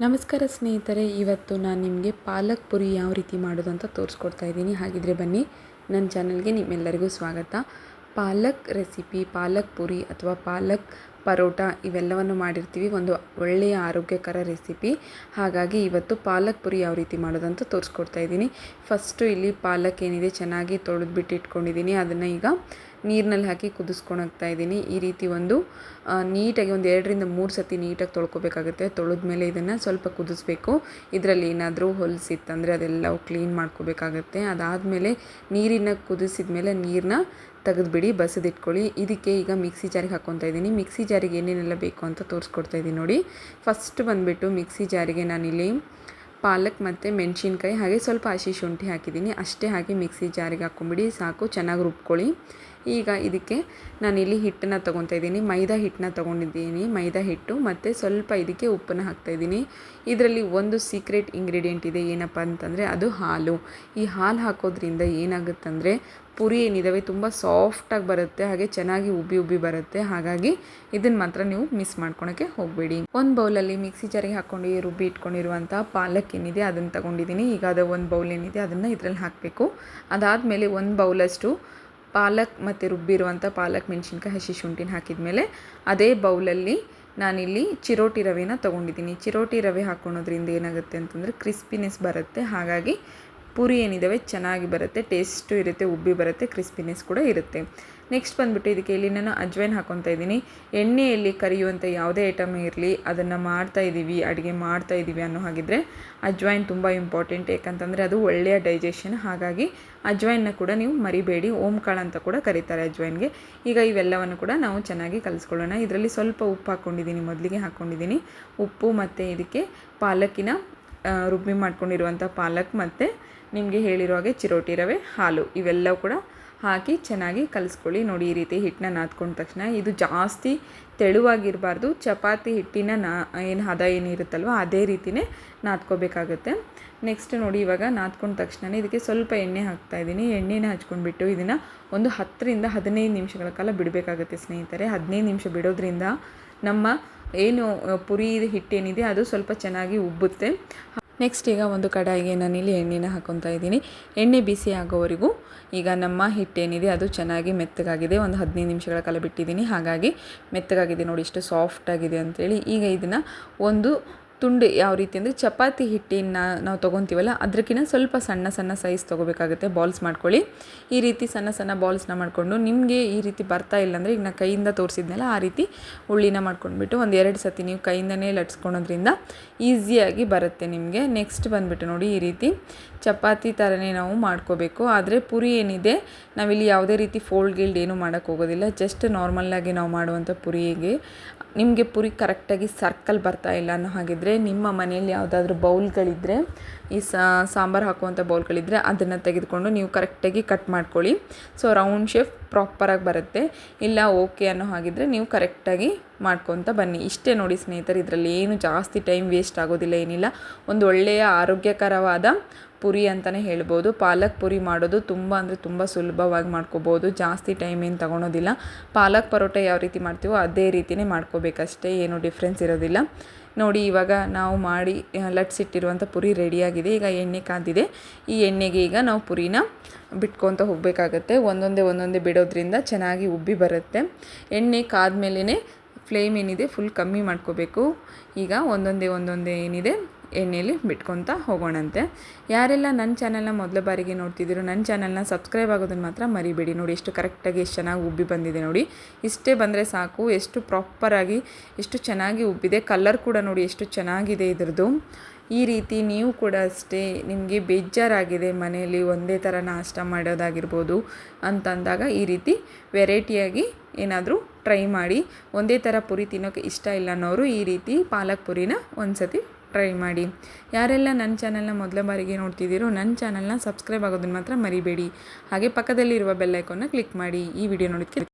ನಮಸ್ಕಾರ ಸ್ನೇಹಿತರೆ, ಇವತ್ತು ನಾನು ನಿಮಗೆ ಪಾಲಕ್ ಪುರಿ ಯಾವ ರೀತಿ ಮಾಡೋದು ಅಂತ ತೋರಿಸ್ಕೊಡ್ತಾ ಇದ್ದೀನಿ. ಹಾಗಿದ್ರೆ ಬನ್ನಿ, ನನ್ನ ಚಾನಲ್ಗೆ ನಿಮ್ಮೆಲ್ಲರಿಗೂ ಸ್ವಾಗತ. ಪಾಲಕ್ ರೆಸಿಪಿ, ಪಾಲಕ್ ಪುರಿ ಅಥವಾ ಪಾಲಕ್ ಪರೋಟ ಇವೆಲ್ಲವನ್ನು ಮಾಡಿರ್ತೀವಿ. ಒಂದು ಒಳ್ಳೆಯ ಆರೋಗ್ಯಕರ ರೆಸಿಪಿ. ಹಾಗಾಗಿ ಇವತ್ತು ಪಾಲಕ್ ಪುರಿ ಯಾವ ರೀತಿ ಮಾಡೋದಂತ ತೋರಿಸ್ಕೊಡ್ತಾ ಇದ್ದೀನಿ. ಫಸ್ಟು ಇಲ್ಲಿ ಪಾಲಕ್ ಏನಿದೆ ಚೆನ್ನಾಗಿ ತೊಳೆದ್ಬಿಟ್ಟು ಇಟ್ಕೊಂಡಿದ್ದೀನಿ. ಅದನ್ನು ಈಗ ನೀರಿನಲ್ಲಿ ಹಾಕಿ ಕುದಿಸ್ಕೊಂಡು ಇದ್ದೀನಿ. ಈ ರೀತಿ ಒಂದು ನೀಟಾಗಿ ಒಂದು 2ರಿಂದ 3 ಸತಿ ನೀಟಾಗಿ ತೊಳ್ಕೊಬೇಕಾಗುತ್ತೆ. ತೊಳೆದ್ಮೇಲೆ ಇದನ್ನು ಸ್ವಲ್ಪ ಕುದಿಸ್ಬೇಕು. ಇದರಲ್ಲಿ ಏನಾದರೂ ಹೊಲಸಿತ್ತಂದರೆ ಅದೆಲ್ಲ ಕ್ಲೀನ್ ಮಾಡ್ಕೋಬೇಕಾಗತ್ತೆ. ಅದಾದಮೇಲೆ ನೀರಿನ ಕುದಿಸಿದ ಮೇಲೆ ನೀರನ್ನ ತೆಗೆದುಬಿಡಿ, ಬಸಿದಿಟ್ಕೊಳ್ಳಿ. ಇದಕ್ಕೆ ಈಗ ಮಿಕ್ಸಿ ಜಾರಿಗೆ ಹಾಕ್ಕೊತಾ ಇದ್ದೀನಿ. ಮಿಕ್ಸಿ ಜಾರಿಗೆ ಏನೇನೆಲ್ಲ ಬೇಕು ಅಂತ ತೋರಿಸ್ಕೊಡ್ತಾ ಇದ್ದೀನಿ ನೋಡಿ. ಫಸ್ಟ್ ಬಂದುಬಿಟ್ಟು ಮಿಕ್ಸಿ ಜಾರಿಗೆ ನಾನಿಲ್ಲಿ ಪಾಲಕ್ ಮತ್ತು ಮೆಣಸಿನ್ಕಾಯಿ ಹಾಗೆ ಸ್ವಲ್ಪ ಹಸಿ ಶುಂಠಿ ಹಾಕಿದ್ದೀನಿ. ಅಷ್ಟೇ ಹಾಕಿ ಮಿಕ್ಸಿ ಜಾರಿಗೆ ಹಾಕ್ಕೊಂಬಿಡಿ, ಸಾಕು. ಚೆನ್ನಾಗಿ ರುಬ್ಕೊಳ್ಳಿ. ಈಗ ಇದಕ್ಕೆ ನಾನಿಲ್ಲಿ ಹಿಟ್ಟನ್ನು ತೊಗೊತಾ ಇದ್ದೀನಿ. ಮೈದಾ ಹಿಟ್ಟನ್ನ ತೊಗೊಂಡಿದ್ದೀನಿ. ಮೈದಾ ಹಿಟ್ಟು ಮತ್ತು ಸ್ವಲ್ಪ ಇದಕ್ಕೆ ಉಪ್ಪನ್ನು ಹಾಕ್ತಾಯಿದ್ದೀನಿ. ಇದರಲ್ಲಿ ಒಂದು ಸೀಕ್ರೆಟ್ ಇಂಗ್ರೀಡಿಯೆಂಟ್ ಇದೆ. ಏನಪ್ಪ ಅಂತಂದರೆ ಅದು ಹಾಲು. ಈ ಹಾಲು ಹಾಕೋದ್ರಿಂದ ಏನಾಗುತ್ತಂದರೆ ಪುರಿ ಏನಿದ್ದಾವೆ ತುಂಬ ಸಾಫ್ಟಾಗಿ ಬರುತ್ತೆ, ಹಾಗೆ ಚೆನ್ನಾಗಿ ಉಬ್ಬಿ ಬರುತ್ತೆ. ಹಾಗಾಗಿ ಇದನ್ನು ಮಾತ್ರ ನೀವು ಮಿಸ್ ಮಾಡ್ಕೊಳಕ್ಕೆ ಹೋಗಬೇಡಿ. ಒಂದು ಬೌಲಲ್ಲಿ ಮಿಕ್ಸಿ ಜಾರಿಗೆ ಹಾಕ್ಕೊಂಡು ರುಬ್ಬಿ ಇಟ್ಕೊಂಡಿರುವಂಥ ಪಾಲಕ್ ಏನಿದೆ ಅದನ್ನು ತೊಗೊಂಡಿದ್ದೀನಿ. ಈಗ ಅದು ಒಂದು ಬೌಲ್ ಏನಿದೆ ಅದನ್ನು ಇದರಲ್ಲಿ ಹಾಕಬೇಕು. ಅದಾದಮೇಲೆ ಒಂದು ಬೌಲಷ್ಟು ಪಾಲಕ್ ಮತ್ತು ರುಬ್ಬಿರುವಂಥ ಪಾಲಕ್, ಮೆಣಸಿನ್ಕಾಯಿ, ಹಸಿ ಶುಂಠಿನ ಹಾಕಿದ ಮೇಲೆ ಅದೇ ಬೌಲಲ್ಲಿ ನಾನಿಲ್ಲಿ ಚಿರೋಟಿ ರವೆನ ತೊಗೊಂಡಿದ್ದೀನಿ. ಚಿರೋಟಿ ರವೆ ಹಾಕ್ಕೊಳೋದ್ರಿಂದ ಏನಾಗುತ್ತೆ ಅಂತಂದರೆ ಕ್ರಿಸ್ಪಿನೆಸ್ ಬರುತ್ತೆ. ಹಾಗಾಗಿ ಪುರಿ ಏನಿದ್ದಾವೆ ಚೆನ್ನಾಗಿ ಬರುತ್ತೆ, ಟೇಸ್ಟು ಇರುತ್ತೆ, ಉಬ್ಬಿ ಬರುತ್ತೆ, ಕ್ರಿಸ್ಪಿನೆಸ್ ಕೂಡ ಇರುತ್ತೆ. ನೆಕ್ಸ್ಟ್ ಬಂದುಬಿಟ್ಟು ಇದಕ್ಕೆ ಇಲ್ಲಿ ನಾನು ಅಜ್ವೈನ್ ಹಾಕ್ಕೊತಾ ಇದ್ದೀನಿ. ಎಣ್ಣೆಯಲ್ಲಿ ಕರಿಯುವಂಥ ಯಾವುದೇ ಐಟಮ್ ಇರಲಿ, ಅದನ್ನು ಅಡುಗೆ ಮಾಡ್ತಾಯಿದ್ದೀವಿ ಅನ್ನೋ ಹಾಗಿದ್ರೆ ಅಜ್ವೈನ್ ತುಂಬ ಇಂಪಾರ್ಟೆಂಟ್. ಯಾಕಂತಂದರೆ ಅದು ಒಳ್ಳೆಯ ಡೈಜೆಷನ್. ಹಾಗಾಗಿ ಅಜ್ವೈನ್ನ ಕೂಡ ನೀವು ಮರಿಬೇಡಿ. ಓಂಕಾಳು ಅಂತ ಕೂಡ ಕರೀತಾರೆ ಅಜ್ವೈನ್ಗೆ. ಈಗ ಇವೆಲ್ಲವನ್ನು ಕೂಡ ನಾವು ಚೆನ್ನಾಗಿ ಕಲಿಸ್ಕೊಳ್ಳೋಣ. ಇದರಲ್ಲಿ ಸ್ವಲ್ಪ ಉಪ್ಪು ಮೊದಲಿಗೆ ಹಾಕ್ಕೊಂಡಿದ್ದೀನಿ. ಉಪ್ಪು ಮತ್ತು ಇದಕ್ಕೆ ಪಾಲಕ್ಕಿನ ರುಬ್ಬಿ ಮಾಡ್ಕೊಂಡಿರುವಂಥ ಪಾಲಕ್ ಮತ್ತು ನಿಮಗೆ ಹೇಳಿರೋ ಹಾಗೆ ಚಿರೋಟಿ ರವೆ, ಹಾಲು ಇವೆಲ್ಲವೂ ಕೂಡ ಹಾಕಿ ಚೆನ್ನಾಗಿ ಕಲಿಸ್ಕೊಳ್ಳಿ. ನೋಡಿ, ಈ ರೀತಿ ಹಿಟ್ಟನ್ನ ನಾದ್ಕೊಂಡ ತಕ್ಷಣ ಇದು ಜಾಸ್ತಿ ತೆಳುವಾಗಿರಬಾರ್ದು. ಚಪಾತಿ ಹಿಟ್ಟಿನ ಏನು ಹದ ಏನಿರುತ್ತಲ್ವ ಅದೇ ರೀತಿಯೇ ನಾದ್ಕೋಬೇಕಾಗುತ್ತೆ. ನೆಕ್ಸ್ಟ್ ನೋಡಿ, ಇವಾಗ ನಾದ್ಕೊಂಡ ತಕ್ಷಣ ಇದಕ್ಕೆ ಸ್ವಲ್ಪ ಎಣ್ಣೆ ಹಾಕ್ತಾಯಿದ್ದೀನಿ. ಎಣ್ಣೆನ ಹಚ್ಕೊಂಡ್ಬಿಟ್ಟು ಇದನ್ನು ಒಂದು 10ರಿಂದ 15 ನಿಮಿಷಗಳ ಕಾಲ ಬಿಡಬೇಕಾಗುತ್ತೆ ಸ್ನೇಹಿತರೆ. 15 ನಿಮಿಷ ಬಿಡೋದ್ರಿಂದ ನಮ್ಮ ಏನು ಪುರಿ ಹಿಟ್ಟೇನಿದೆ ಅದು ಸ್ವಲ್ಪ ಚೆನ್ನಾಗಿ ಉಬ್ಬುತ್ತೆ. ನೆಕ್ಸ್ಟ್ ಈಗ ಒಂದು ಕಡಾಯಿಗೆ ನಾನಿಲ್ಲಿ ಎಣ್ಣೆನ ಹಾಕ್ಕೊತಾ ಇದ್ದೀನಿ. ಎಣ್ಣೆ ಬಿಸಿ ಆಗೋವರೆಗೂ ಈಗ ನಮ್ಮ ಹಿಟ್ಟೇನಿದೆ ಅದು ಚೆನ್ನಾಗಿ ಮೆತ್ತಗಾಗಿದೆ. ಒಂದು 15 ನಿಮಿಷಗಳ ಕಾಲ ಬಿಟ್ಟಿದ್ದೀನಿ. ಹಾಗಾಗಿ ಮೆತ್ತಗಾಗಿದೆ ನೋಡಿ, ಇಷ್ಟು ಸಾಫ್ಟಾಗಿದೆ ಅಂಥೇಳಿ. ಈಗ ಇದನ್ನು ಒಂದು ತುಂಡು, ಯಾವ ರೀತಿ ಅಂದರೆ ಚಪಾತಿ ಹಿಟ್ಟನ್ನು ನಾವು ತೊಗೊತೀವಲ್ಲ ಅದಕ್ಕಿಂತ ಸ್ವಲ್ಪ ಸಣ್ಣ ಸೈಜ್ ತೊಗೋಬೇಕಾಗುತ್ತೆ. ಬಾಲ್ಸ್ ಮಾಡ್ಕೊಳ್ಳಿ. ಈ ರೀತಿ ಸಣ್ಣ ಬಾಲ್ಸ್ನ ಮಾಡಿಕೊಂಡು, ನಿಮಗೆ ಈ ರೀತಿ ಬರ್ತಾ ಇಲ್ಲ ಅಂದರೆ ಈಗ ನಾನು ಕೈಯಿಂದ ತೋರಿಸಿದ್ನಲ್ಲ ಆ ರೀತಿ ಉಳ್ಳಿನ ಮಾಡ್ಕೊಂಡ್ಬಿಟ್ಟು ಒಂದು 2 ಸತಿ ನೀವು ಕೈಯಿಂದನೇ ಲಟ್ಸ್ಕೊಳೋದ್ರಿಂದ ಈಸಿಯಾಗಿ ಬರುತ್ತೆ ನಿಮಗೆ. ನೆಕ್ಸ್ಟ್ ಬಂದುಬಿಟ್ಟು ನೋಡಿ, ಈ ರೀತಿ ಚಪಾತಿ ಥರನೇ ನಾವು ಮಾಡ್ಕೋಬೇಕು. ಆದರೆ ಪುರಿ ಏನಿದೆ ನಾವಿಲ್ಲಿ ಯಾವುದೇ ರೀತಿ ಫೋಲ್ಡ್ ಏನೂ ಮಾಡೋಕ್ಕೆ ಹೋಗೋದಿಲ್ಲ. ಜಸ್ಟ್ ನಾರ್ಮಲ್ಲಾಗಿ ನಾವು ಮಾಡುವಂಥ ಪುರಿಗೆ ನಿಮಗೆ ಪುರಿ ಕರೆಕ್ಟಾಗಿ ಸರ್ಕಲ್ ಬರ್ತಾ ಇಲ್ಲ ಅನ್ನೋ ಹಾಗಿದ್ರೆ ನಿಮ್ಮ ಮನೆಯಲ್ಲಿ ಯಾವುದಾದ್ರೂ ಬೌಲ್ಗಳಿದ್ದರೆ, ಈ ಸಾಂಬಾರು ಹಾಕುವಂಥ ಬೌಲ್ಗಳಿದ್ದರೆ ಅದನ್ನು ತೆಗೆದುಕೊಂಡು ನೀವು ಕರೆಕ್ಟಾಗಿ ಕಟ್ ಮಾಡ್ಕೊಳ್ಳಿ. ಸೊ ರೌಂಡ್ ಶೇಪ್ ಪ್ರಾಪರಾಗಿ ಬರುತ್ತೆ. ಇಲ್ಲ ಓಕೆ ಅನ್ನೋ ಹಾಗಿದ್ರೆ ನೀವು ಕರೆಕ್ಟಾಗಿ ಮಾಡ್ಕೊತ ಬನ್ನಿ. ಇಷ್ಟೇ ನೋಡಿ ಸ್ನೇಹಿತರೆ, ಇದರಲ್ಲಿ ಏನು ಜಾಸ್ತಿ ಟೈಮ್ ವೇಸ್ಟ್ ಆಗೋದಿಲ್ಲ, ಏನಿಲ್ಲ. ಒಂದು ಒಳ್ಳೆಯ ಆರೋಗ್ಯಕರವಾದ ಪುರಿ ಅಂತಲೇ ಹೇಳ್ಬೋದು. ಪಾಲಕ್ ಪುರಿ ಮಾಡೋದು ತುಂಬ ಸುಲಭವಾಗಿ ಮಾಡ್ಕೋಬೋದು. ಜಾಸ್ತಿ ಟೈಮ್ ಏನು ತೊಗೊಳೋದಿಲ್ಲ. ಪಾಲಕ್ ಪರೋಟ ಯಾವ ರೀತಿ ಮಾಡ್ತೀವೋ ಅದೇ ರೀತಿಯೇ ಮಾಡ್ಕೋಬೇಕಷ್ಟೇ, ಏನು ಡಿಫ್ರೆನ್ಸ್ ಇರೋದಿಲ್ಲ. ನೋಡಿ, ಇವಾಗ ನಾವು ಮಾಡಿ ಲಟ್ಸಿಟ್ಟಿರುವಂಥ ಪುರಿ ರೆಡಿಯಾಗಿದೆ. ಈಗ ಎಣ್ಣೆ ಕಾದಿದೆ. ಈ ಎಣ್ಣೆಗೆ ಈಗ ನಾವು ಪುರಿನ ಬಿಟ್ಕೊತ ಹೋಗಬೇಕಾಗತ್ತೆ. ಒಂದೊಂದೇ ಬಿಡೋದ್ರಿಂದ ಚೆನ್ನಾಗಿ ಉಬ್ಬಿ ಬರುತ್ತೆ. ಎಣ್ಣೆ ಕಾದ್ಮೇಲೆ ಫ್ಲೇಮ್ ಏನಿದೆ ಫುಲ್ ಕಮ್ಮಿ ಮಾಡ್ಕೋಬೇಕು. ಈಗ ಒಂದೊಂದೇ ಏನಿದೆ ಎಣ್ಣೆಯಲ್ಲಿ ಬಿಟ್ಕೊತ ಹೋಗೋಣಂತೆ. ಯಾರೆಲ್ಲ ನನ್ನ ಚಾನಲ್ನ ಮೊದಲ ಬಾರಿಗೆ ನೋಡ್ತಿದ್ದೀರೋ ನನ್ನ ಚಾನಲ್ನ ಸಬ್ಸ್ಕ್ರೈಬ್ ಆಗೋದನ್ನು ಮಾತ್ರ ಮರಿಬೇಡಿ. ನೋಡಿ, ಎಷ್ಟು ಕರೆಕ್ಟಾಗಿ ಎಷ್ಟು ಚೆನ್ನಾಗಿ ಉಬ್ಬಿ ಬಂದಿದೆ ನೋಡಿ. ಇಷ್ಟೇ ಬಂದರೆ ಸಾಕು. ಎಷ್ಟು ಪ್ರಾಪರಾಗಿ ಎಷ್ಟು ಚೆನ್ನಾಗಿ ಉಬ್ಬಿದೆ. ಕಲರ್ ಕೂಡ ನೋಡಿ ಎಷ್ಟು ಚೆನ್ನಾಗಿದೆ ಇದ್ರದ್ದು. ಈ ರೀತಿ ನೀವು ಕೂಡ ಅಷ್ಟೇ, ನಿಮಗೆ ಬೇಜಾರಾಗಿದೆ ಮನೆಯಲ್ಲಿ ಒಂದೇ ಥರ ನಾಷ್ಟ ಮಾಡೋದಾಗಿರ್ಬೋದು ಅಂತಂದಾಗ ಈ ರೀತಿ ವೆರೈಟಿಯಾಗಿ ಏನಾದರೂ ಟ್ರೈ ಮಾಡಿ. ಒಂದೇ ಥರ ಪುರಿ ತಿನ್ನೋಕ್ಕೆ ಇಷ್ಟ ಇಲ್ಲ ಅನ್ನೋರು ಈ ರೀತಿ ಪಾಲಕ್ ಪುರಿನ ಒಂದು ಸತಿ ಟ್ರೈ ಮಾಡಿ. ಯಾರೆಲ್ಲ ನನ್ನ ಚಾನಲ್ನ ಮೊದಲ ಬಾರಿಗೆ ನೋಡ್ತಿದ್ದೀರೋ ನನ್ನ ಚಾನಲ್ನ ಸಬ್ಸ್ಕ್ರೈಬ್ ಆಗೋದನ್ನು ಮಾತ್ರ ಮರಿಬೇಡಿ. ಹಾಗೆ ಪಕ್ಕದಲ್ಲಿರುವ ಬೆಲ್ ಐಕಾನ್ನ ಕ್ಲಿಕ್ ಮಾಡಿ. ಈ ವಿಡಿಯೋ ನೋಡೋದಕ್ಕೆ